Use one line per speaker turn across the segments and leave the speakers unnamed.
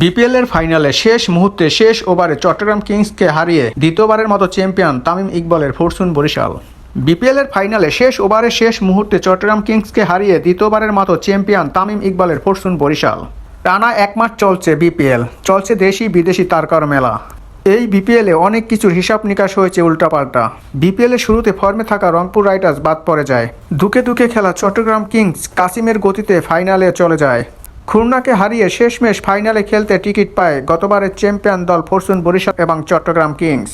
BPL এর ফাইনালে শেষ মুহূর্তে শেষ ওভারে চট্টগ্রাম কিংসকে হারিয়ে দ্বিতীয়বারের মতো চ্যাম্পিয়ন তামিম ইকবালের ফরচুন বরিশাল। বিপিএল এর ফাইনালে শেষ ওভারে শেষ মুহূর্তে চট্টগ্রাম কিংসকে হারিয়ে দ্বিতীয়বারের মতো চ্যাম্পিয়ন তামিম ইকবালের ফরচুন বরিশাল। টানা এক মাস চলছে বিপিএল, চলছে দেশি বিদেশি তারকার মেলা। এই বিপিএলে অনেক কিছুর হিসাব নিকাশ হয়েছে উল্টাপাল্টা। বিপিএলের শুরুতে ফর্মে থাকা রংপুর রাইডার্স বাদ পড়ে যায়। ধুকে ধুকে খেলা চট্টগ্রাম কিংস কাসিমের গতিতে ফাইনালে চলে যায়। খুলনাকে হারিয়ে শেষমেশ ফাইনালে খেলতে টিকিট পায় গতবারের চ্যাম্পিয়ন দল ফরচুন বরিশাল এবং চট্টগ্রাম কিংস।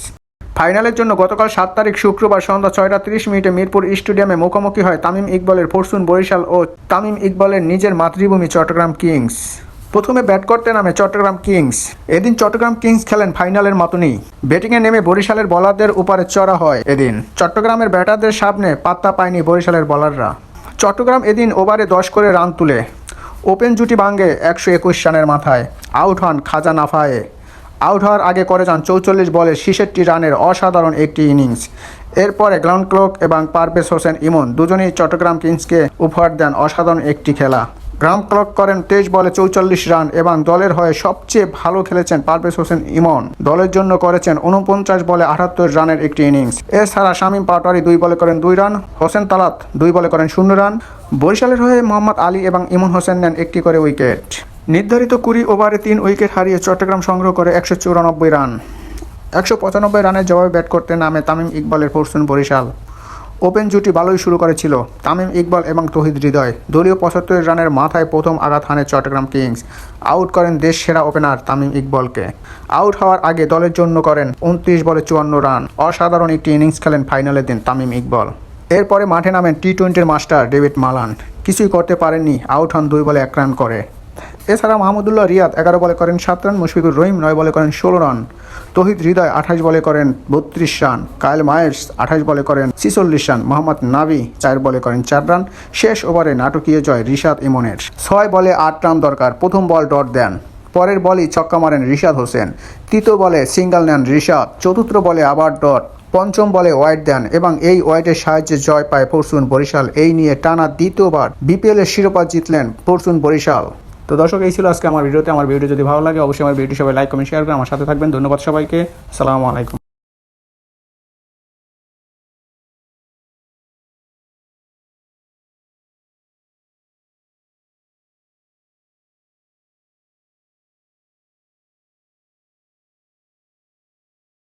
ফাইনালের জন্য গতকাল 7 তারিখ শুক্রবার সন্ধ্যা 6:30 মিরপুর স্টেডিয়ামে মুখোমুখি হয় তামিম ইকবালের ফরচুন বরিশাল ও তামিম ইকবালের নিজের মাতৃভূমি চট্টগ্রাম কিংস। প্রথমে ব্যাট করতে নামে চট্টগ্রাম কিংস। এদিন চট্টগ্রাম কিংস খেলেন ফাইনালের মতনই। ব্যাটিংয়ে নেমে বরিশালের বোলারদের উপরে চড়া হয় এদিন। চট্টগ্রামের ব্যাটারদের সামনে পাত্তা পায়নি বরিশালের বোলাররা। চট্টগ্রাম এদিন ওভারে 10 করে রান তুলে ওপেন জুটি ভাঙে 121 রানের মাথায়। আউট হন খাজা নাফায়ে। আউট হওয়ার আগে করে যান 44 বলে 66 রানের অসাধারণ একটি ইনিংস। এরপরে গ্রাউন্ড ক্লক এবং পারভেজ হোসেন ইমন দুজনেই চট্টগ্রাম কিংসকে উপহার দেন অসাধারণ একটি খেলা। গ্রাউন্ড ক্লক করেন 23 বলে 44 রান এবং দলের হয়ে সবচেয়ে ভালো খেলেছেন পারভেজ হোসেন ইমন। দলের জন্য করেছেন 49 বলে 78 রানের একটি ইনিংস। এছাড়া শামীম পাটোয়ারি 2 বলে করেন 2 রান, হোসেন তালাত 2 বলে করেন 0 রান। বরিশালের হয়ে মোহাম্মদ আলী এবং ইমন হোসেন নেন একটি করে উইকেট। নির্ধারিত 20 ওভারে 3 উইকেট হারিয়ে চট্টগ্রাম সংগ্রহ করে 194 রান। 195 রানের জবাবে ব্যাট করতে নামে তামিম ইকবালের ফরচুন বরিশাল। ওপেন জুটি ভালোই শুরু করেছিল তামিম ইকবাল এবং তৌহিদ হৃদয়। দলীয় 75 রানের মাথায় প্রথম আঘাত হানে চট্টগ্রাম কিংস। আউট করেন দেশ সেরা ওপেনার তামিম ইকবালকে। আউট হওয়ার আগে দলের জন্য করেন 29 বলে 54 রান। অসাধারণ একটি ইনিংস খেলেন ফাইনালের দিন তামিম ইকবাল। এরপরে মাঠে নামেন টি-20 মাস্টার ডেভিড মালান। কিছুই করতে পারেননি, আউট হন 2 বলে 1 রান করে। এছাড়া মাহমুদুল্লাহ রিয়াদ 11 বলে করেন 7 রান, মুশফিকুর রহিম 9 বলে করেন 16 রান, তৌহিদ হৃদয় 28 বলে করেন 32 রান, কায়েল মায়ের্স 28 বলে করেন 46 রান, মোহাম্মদ নাবি 4 বলে করেন 4 রান। শেষ ওভারে নাটকীয় জয় রিশাদ ইমনের। 6 বলে 8 রান দরকার, প্রথম বল ডট দেন। পরের বলই ছক্কা মারেন রিশাদ হোসেন। তৃতীয় বলে সিঙ্গেল নেন রিশাদ। চতুর্থ বলে আবার ডট। পঞ্চম বলে ওয়াইড দেন এবং এই ওয়াইডের সাহায্যে জয় পায় ফরচুন বরিশাল। এই নিয়ে টানা দ্বিতীয়বার বিপিএল এর শিরোপা জিতলেন ফরচুন বরিশাল। তো দর্শক, এই ছিল আজকে আমার ভিডিওতে। আমার ভিডিও যদি ভালো লাগে অবশ্যই আমার ভিডিওটি সবাই লাইক কমেন্ট শেয়ার করে আমার সাথে থাকবেন। ধন্যবাদ সবাইকে। আসসালামু আলাইকুম।